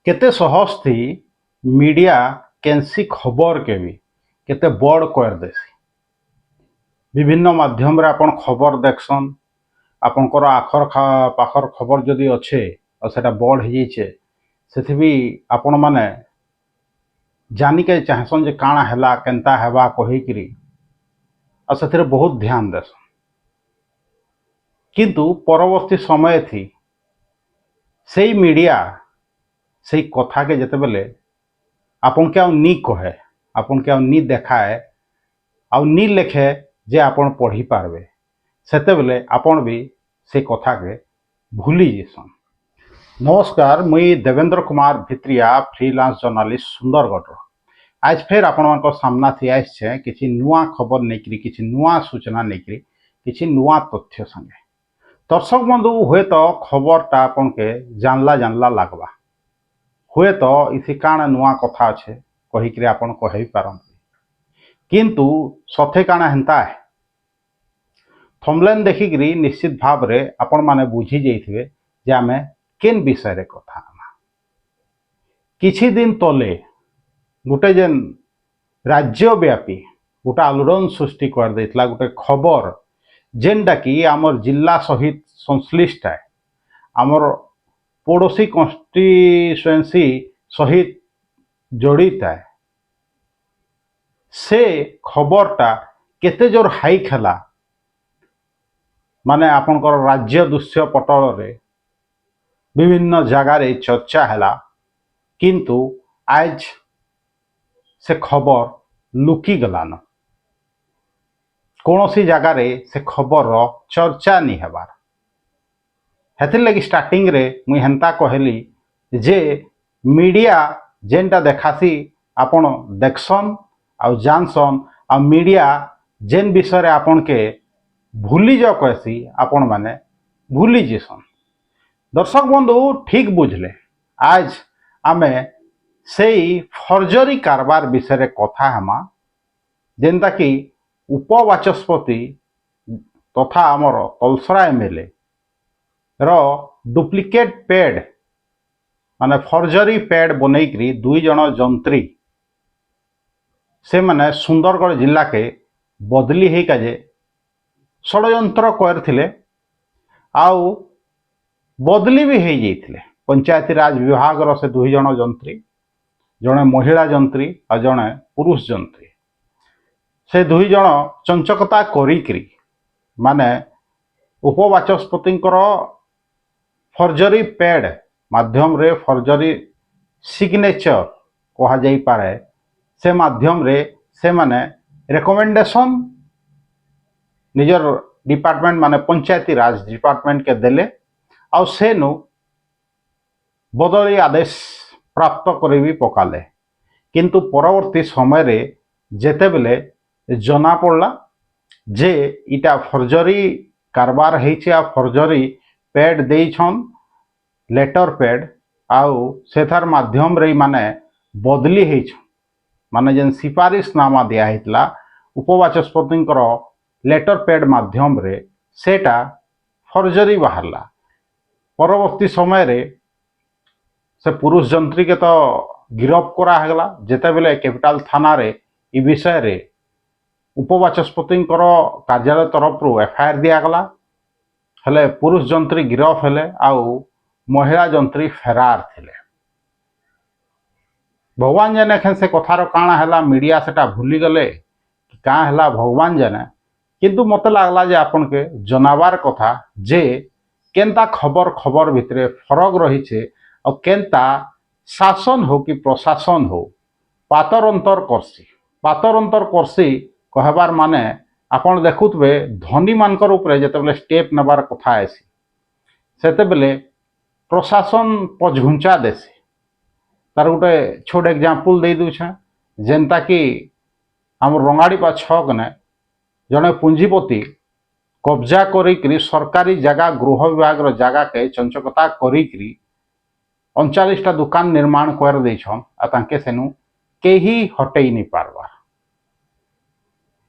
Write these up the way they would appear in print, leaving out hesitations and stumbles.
केते सहज थी मीडिया कैंसी खबर के भी केते बड़ कर देसी। विभिन्न माध्यम रे आपण खबर देखसन आपणकर आखर पाखर खबर जदि अच्छे और सेटा बड़ हो जाइए से भी आपण माने जानिके चाहसन जे काଣା हैला केनता हेबा कहीकि और से बहुत ध्यान देसन। किंतु परवर्ती समय थी से मीडिया से कथा के जिते बेले आपन के नी कहे आपन के नी देखाए आ नी लेखे जे आपन पढ़ी पारबे सेते बेले आपन भी से कथा के भूली जेसन। नमस्कार, मुई देवेंद्र कुमार भित्रिया फ्रीलांस जर्नलिस्ट सुंदरगढ़। आज फिर आपण सामना थी आसे किसी नुआ खबर नहीं किसी नुआ सूचना नहीं किसी नुआ तथ्य संगे। दर्शक बंधु हुए तो खबरटा आपन के जानला जानला लगवा हुए तो इसी काण नुआ कथा अच्छे कहीकि आपन कही पारती किंतु सथे काण हेन्ता है थंबनेल देखिकी निश्चित भाव रे आपण माने बुझी जाइथिबे जे आमे केन विषय रे कथा किछि दिन तले गोटे जेन राज्यव्यापी गोटे आलोड़न सृष्टि कर देथिला गोटे खबर जेनटा कि आमर जिला सहित संश्लिष्ट है आमर पड़ोसी कन्स्टिट्युएंसी सहित जड़ित है। से खबरटा केते जोर हाइक है माने आपनकर राज्य दृश्य पटल रे विभिन्न जगार चर्चा है किंतु आज से खबर लुकी गलान कौन सी जगार से खबर चर्चा नहीं हेबार। हेथिर लगी स्टार्टिंग रे मुई हेन्ता कहली जे मीडिया जेनटा देखासी आपण देखसन आ जानसन आ मीडिया जेन विषय रे आपण के भूली जाओ कहसी आपण माने भूली जेसन। दर्शक बंधु ठीक बुझले आज आमे सेई फर्जरी कारबार विषय रे कथा हमा जेनता कि उपवाचस्पति तथा आमर तलसरा एमएलए रो डुप्लिकेट पैड माने फर्जरी पैड बनईकरी दुई जन जंत्री से माने सुंदरगढ़ जिला के बदली है काजे षड्यंत्र करथिले आउ बदली भी हो जाइथिले। पंचायती राज विभाग रो से दुई जन जंत्री जड़े महिला जंत्री और जड़े पुरुष जंत्री से दुई जन चंचकता करिकरी माने उपवाचस्पति फर्जरी पैड माध्यम रे फर्जरी सिग्नेचर कहा जाई पारे से माध्यम रे से माने रिकमेंडेशन निजर डिपार्टमेंट माने पंचायती राज डिपार्टमेंट के देले आ सेनु बदली आदेश प्राप्त करी भी पकाले किंतु परवर्ती समय रे जेते बेले जना पड़ला जे इटा फर्जरी कारबार हेछि आ फर्जरी पैड देइछन लेटर पैड आउ सेथार माध्यम रे माने बदली हेछन माने जेन सिफारिशनामा दिया हेतला उपवाचस्पति लेटर पैड माध्यम रे सेटा फर्जरी बाहरला। परवर्ती समय रे से पुरुष जंत्री के तो गिरफ करा हगला जेते बेले कैपिटल थाना रे इ विषय रे उपवाचस्पति कार्यालय तरफ रो एफआईआर दिया गला हेले पुरुष जंत्री गिरफ हेले आउ महिला जंत्री फेरार थिले। भगवान जाने खेन से कथार काଣା हैला मीडिया सेटा भूली गले कि काँ हैला भगवान जाने किंतु मते लागला जे आपन के जनाबार कथा जे केनता खबर खबर भितरे फरक रही छे और केनता शासन हो कि प्रशासन हो पातर अंतर करसी कहबार माने आपण देखुथबे धनी मानकर उपरे जेतेबेले स्टेप नेबार कथा आसी सेतेबेले प्रशासन पझुंचा देसी। तार गोटे छोट एग्जाम्पल दे दूछे जेनता कि आम रंगाड़ी पा छक ने जड़े पुंजीपति कब्जा करी सरकारी जगह गृह विभाग रो जगह के चंचकता करी 39टा दुकान निर्माण कर देछन आ तांके सेनु केही हटई नहीं पारबार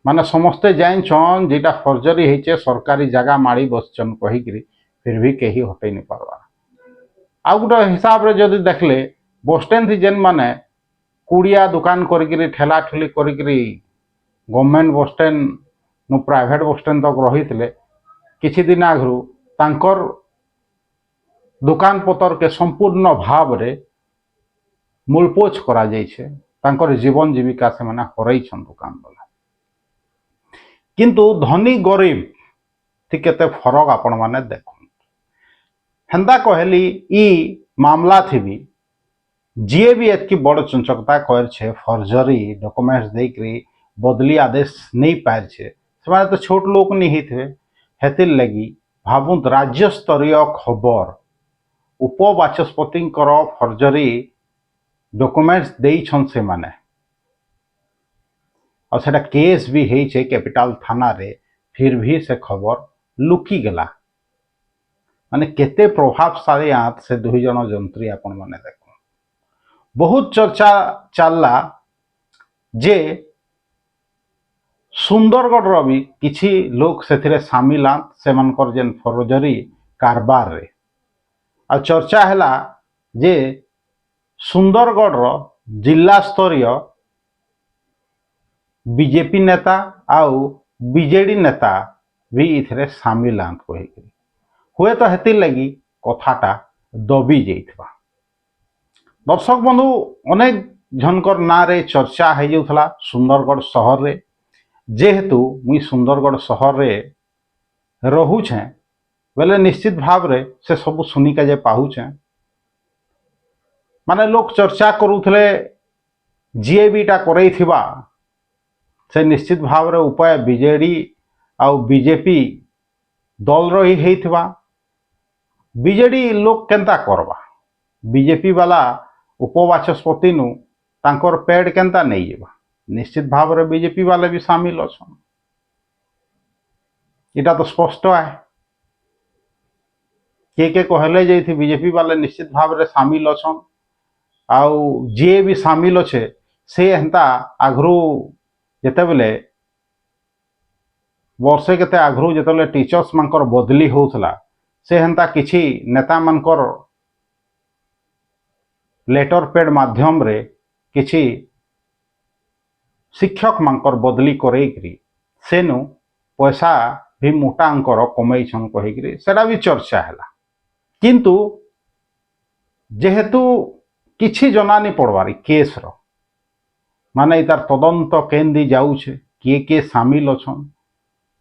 माने समस्ते जान जेटा फर्जरी होचे सरकारी जगह माड़ी बसचन कहीकि फिर भी कहीं हटई नहीं पारबार। आ गोटे हिसाब रे जदि देखले बसस्टैंड थी जेन माने कुड़िया दुकान करिकरी ठेला ठुली करिकरी गवर्नमेंट बसस्टैंड नु प्राइवेट बसस्टैंड तक रही थे किछि दिन आगु तांकर दुकान पतर के संपूर्ण भाव रे मूलपोच करा जाइछे तांकर जीवन जीविका से माने हरैछन दुकान वाला किंतु धनी गरीब थी केते फरक आपण माने देखुन हेंदा कहली ई मामला थी भी जी भी एतकी बड़ चंचकता कर फर्जरी डॉक्यूमेंट्स देकरी बदली आदेश नहीं पार से तो छोट लोक नहीं थे हेतिर लगी भावुत राज्य स्तरीय खबर उपबाचस्पति फर्जरी डॉक्यूमेंट्स देइछन से माने और सेटा केस भी है कैपिटल थाना रे फिर भी से खबर लुकी गला माने केते प्रभावशाली आत से दुई जन जंत्री आपण माने देख बहुत चर्चा चलला जे सुंदरगढ़ भी किछि लोग से सामिल से जेन फौजरी कारबार रे आ चर्चा हैला जे सुंदरगढ़ जिला स्तरीय बीजेपी नेता आउ बीजेडी नेता भी इथरे सामिल कही हुए तो हेतिर लगी कथाटा दबी जाइथबा दर्शक बंधु अनेक झनकर ना रे चर्चा हो जाउथला सुंदरगढ़ शहर रे जेहेतु मुई सुंदरगढ़ शहर रे रहुछे बेले निश्चित भाव रे से सब सुनिका जे पाहुछे माने लोग चर्चा करूथले जीए बीटा करैथिबा से निश्चित भाव रे उपाय बीजेडी आउ बीजेपी दल रही हेइथिबा बीजेडी लोग केंता करबा बीजेपी वाला उपबाचस्पति नु तांकर पेड केंता नहीं जीवा निश्चित भाव रे बीजेपी वाले भी शामिल अछन इटा तो स्पष्ट है के कहले जे थी बीजेपी वाले निश्चित भाव रे शामिल अछन आउ जे भी शामिल अच्छे से हेंता आगरू जेते बेले वर्षे केते आगरू जेते टीचर्स मानकर बदली होउथला से हेंता किछि नेता मानकर लेटर पेड माध्यम रे किछि शिक्षक मानकर बदली करेकरी सेनु पैसा भी मोटा अंकर कमैछन कहिकरी सेटा भी चर्चा हैला किंतु जेहेतु किछि जनानी पड़वारी केस रो माने इतार तदंत केंदी जाउछे किए शामिल अछन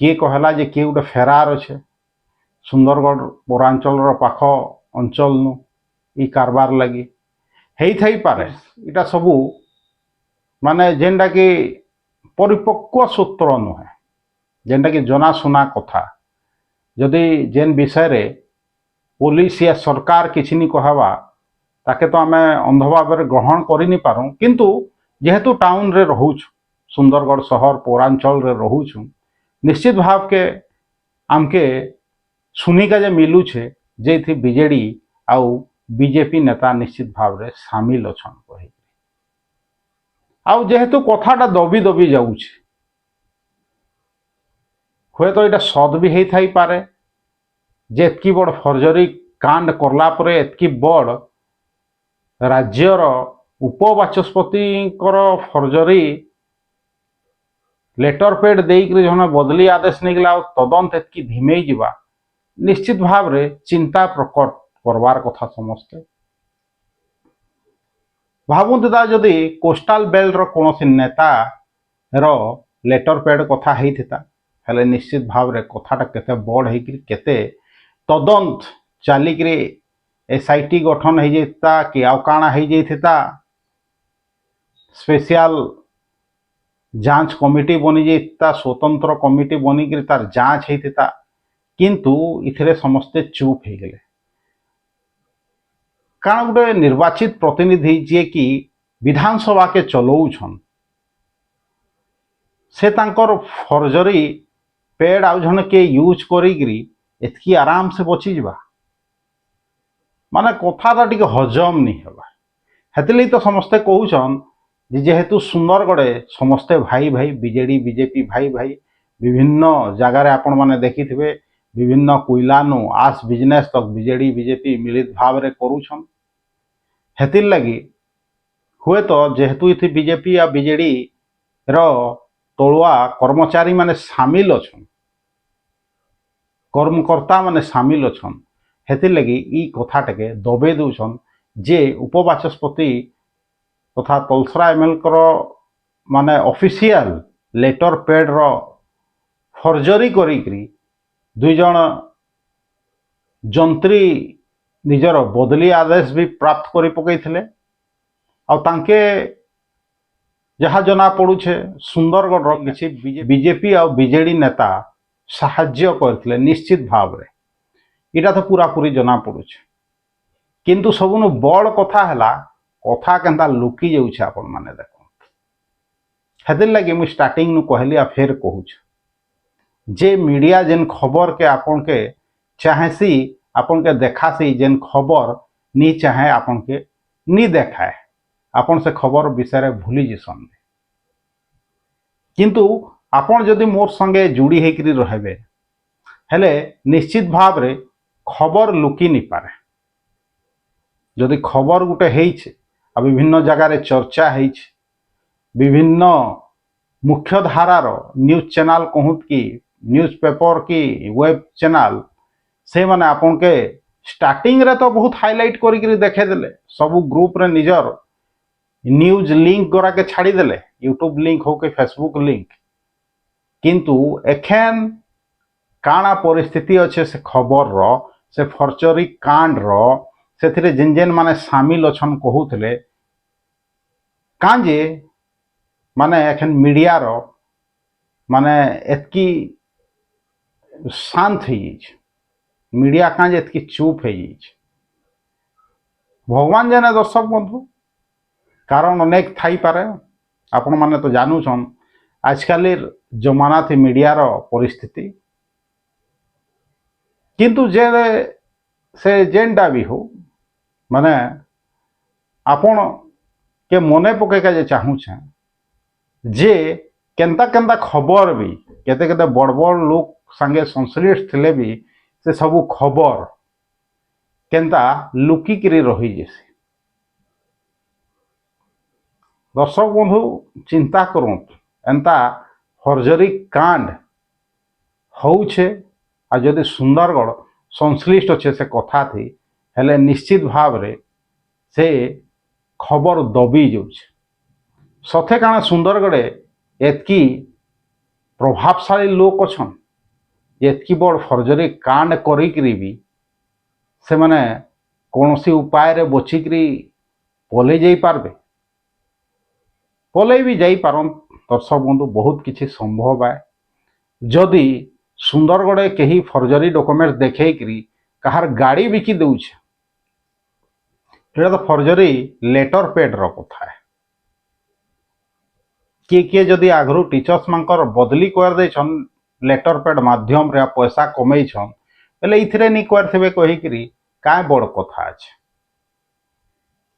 किए कहला जे किए गोटे फेरार अच्छे सुंदरगढ़ पौरांचल पाख अंचल नु ई कारबार लगी हेई थाई पारे इटा सबू माने जेनटा कि परिपक्व सूत्र नुहे जेनटा कि जनाशुना कथा जदि जेन विषय रे पुलिस या सरकार किछि नि कहवा ताके तो आमे अंध भाव ग्रहण करि नि पारू किंतु जेहेतु टाउन रे रहूछु सुंदरगढ़ शहर पौरांचल रे रहूछु निश्चित भाव के आमके सुनिका जे मिलू छे जे थी बीजेडी आउ बीजेपी नेता निश्चित भाव रे शामिल अछन कहि आउ जेहेतु कथाटा दबी दबी जाउछे हुए तो इटा सद भी हेई थाई पारे जे एतकी बड़ फर्जरी कांड करला परे एतकी बड़ राज्यर उपबाचस्पति फर्जरी लेटर पेड देकर जने बदली आदेश निकला तदंत एतकी धीमे जीवा निश्चित भाव रे चिंता प्रकट करवार कथा समस्ते भावुंता जदि कोस्टाल बेल्ट रो कोनोसी नेता रो लेटर पेड कथा हेइथिता हेले निश्चित भाव रे कथाटा केते बड़ हेकि केते तदंत चालिकरी एसआईटी गठन हो जाता कि आउ काना हो जाता स्पेशल जांच कमिटी बनी जाता स्वतंत्र कमिटी बनिक तार जांच होता किंतु इथिरे समस्ते चुप हो गले कारण गोटे निर्वाचित प्रतिनिधि जे कि विधानसभा के चलाउछन से तांकर फर्जरी पेड आउ जन के यूज करी एतकी आराम से बची जा माने कथाटा टिके हजम नहीं होगा हेतली तो समस्ते कहउछन जेहेतु सुंदरगढ़े समस्ते भाई भाई बीजेडी बीजेपी भाई भाई विभिन्न जगार आपण माने देखिथिबे विभिन्न कोइलानु आस बिजनेस तक बीजेडी बीजेपी मिलित भाव रे करूछन हेतिर लगी हुए तो जेहेतु इथि बीजेपी या बीजेडी रो तलुआ कर्मचारी माने सामिल अछन कर्मकर्ता माने सामिल अछन हेतिर लगी ई कथाटे दबे दउछन जे उपबाचस्पति तथा तलसरा एमएल कर माने ऑफिशियल लेटर पैड रो फर्जरी करी दुई जन जंत्री निजर बदली आदेश भी प्राप्त करि पकैथिले आ तांके जहाँ जना पड़ुछे सुंदरगढ़ किसी बीजेपी आ बीजेडी नेता साहाय्य करथिले निश्चित भाव रे इटा तो पूरा पूरी जना पड़ुछे किंतु सबुनु बड़ कथा हैला कथा केनता लुकी जाउछे आपण माने देखो हेदिर लगी मु स्टार्टिंग नु कहली आ फेर कहूछ जे मीडिया जेन खबर के आपन के चाहेसी आपन के देखासी जेन खबर नी चाहे आपन के नी देखाए आपन से खबर विषय भूली जिसन किंतु आपन जदि मोर संगे जुड़ी हेकरी रहबे हेले निश्चित भाव रे खबर लुकी नी पारे जदि खबर गुटे हेइछे आ विभिन्न जगह रे चर्चा हेइछे विभिन्न मुख्य धारार न्यूज चैनल कहूत कि न्यूज पेपर की वेब चैनल से माने आपन के स्टार्टिंग रे तो बहुत हाईलाइट करी देखे देले सब ग्रुप रे निजर न्यूज लिंक गोरा के छाड़ी देले यूट्यूब लिंक हो के फेसबुक लिंक किंतु एखेन काना परिस्थिति अच्छे से खबर रो से फर्चरी कांड रो से जेन जेन माने सामिल अछन कहूले कांजे माने एखन मीडिया रो माने एतकी शांत हो मीडिया कांजे एतकी चुप हो भगवान जाने दर्शक बंधु कारण अनेक थाई पारे आपण माने तो जानूछन आजकल जमाना थी मीडिया रो परिस्थिति किंतु जे से जेनटा भी हो माने आपण के मने पकेका जे चाहूछे जे केंता केंता खबर भी केते केते बड़ बड़ लोग संगे संश्लिष्ट थिले भी से सबू खबर केंता लुकिकी रही जेसी दर्शक बंधु चिंता करूँ एंता फर्जरी कांड होउछे आ जदि सुंदरगढ़ संश्लिष्ट अच्छे से कथा थी हेले निश्चित भाव रे से खबर दबी जाउछे सथे काना सुंदरगढ़े एतकी प्रभावशाली लोक अछन एतकी बड़ फर्जरी कांड करिकरी भी से माने कौनसी उपाय रे बचिकरी पले जाई पारबे पलै भी जाई पारन दर्शक बंधु बहुत किसी संभव है जदि सुंदरगढ़े कहीं फर्जरी डॉक्यूमेंट देखी कहार गाड़ी बिकी दउछे तो फर्जरी लेटर पेड रो कथा है किए जदि आगु टीचर्स मानकर बदली कर देछन लेटर पेड माध्यम रे पैसा कमैछन बेले इथिरे नी करथिबे कहिकरी काय बड़ कथा अछि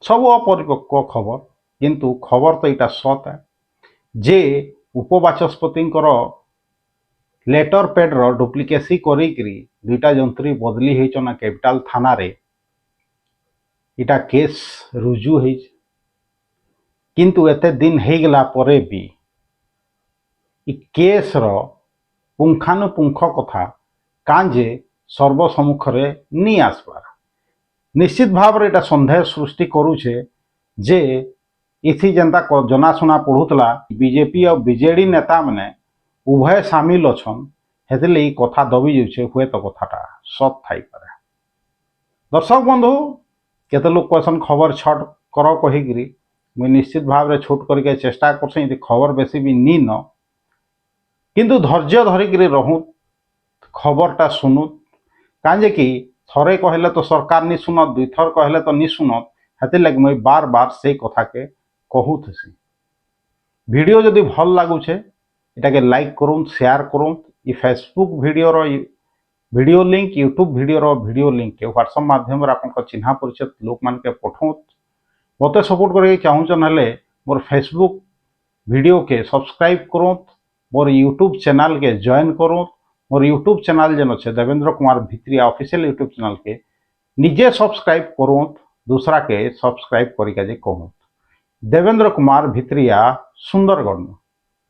सब अपरिपक्व खबर किंतु खबर तो यहाँ सत है जे उपबाचस्पति लेटर पेड रो डुप्लिकेसी करी दुईटा जंत्री बदली होना कैपिटाल थाना रे इटा केस रुजु है किंतु एते दिन हो गला परे भी इ केस रो पुंखानुपुंख कथा कांजे सर्वसम्मुख रे नी आसबार निश्चित भाव रे इटा संदेह सृष्टि करूछे जे इथि जनता जनाशुना पढ़ुला बीजेपी और बीजेडी नेता मैंने उभय सामिल अछन हेतले कथा दबी जाउछे हुए तो कथाटा सत थाई पारे दर्शक बंधु केते लोग क्वेश्चन खबर छट कर कहिकरी मुई निश्चित भाव रे छोट करके चेष्टा करछे यदि खबर बेसी भी नी न किंतु धैर्य धरिकरी रहूँ खबरटा सुनु काजे कि थरे कहले तो सरकार नी सुनत दुई थर कहले तो नी सुनत हेतिर लगे मुई बार बार से कथा के कहूथसी वीडियो जदि भल लगुचे इटा के लाइक करूँ शेयर करूँ इ फेसबुक वीडियो रो वीडियो लिंक यूट्यूब वीडियो रो वीडियो लिंक के व्हाट्सएप माध्यम रे आपन चिन्हा परिचित लोक मान के पठाउत मते सपोर्ट करके चाहूचन हेले मोर फेसबुक वीडियो के सब्सक्राइब करूँ मोर यूट्यूब चैनल के जॉइन करूँ मोर यूट्यूब चैनल जेन अच्छे Devendra Kumar Bhitria official YouTube channel के निजे सब्सक्राइब करूँ दूसरा के सब्सक्राइब करिका जे कहूँ। देवेंद्र कुमार भित्रिया, सुंदरगढ़।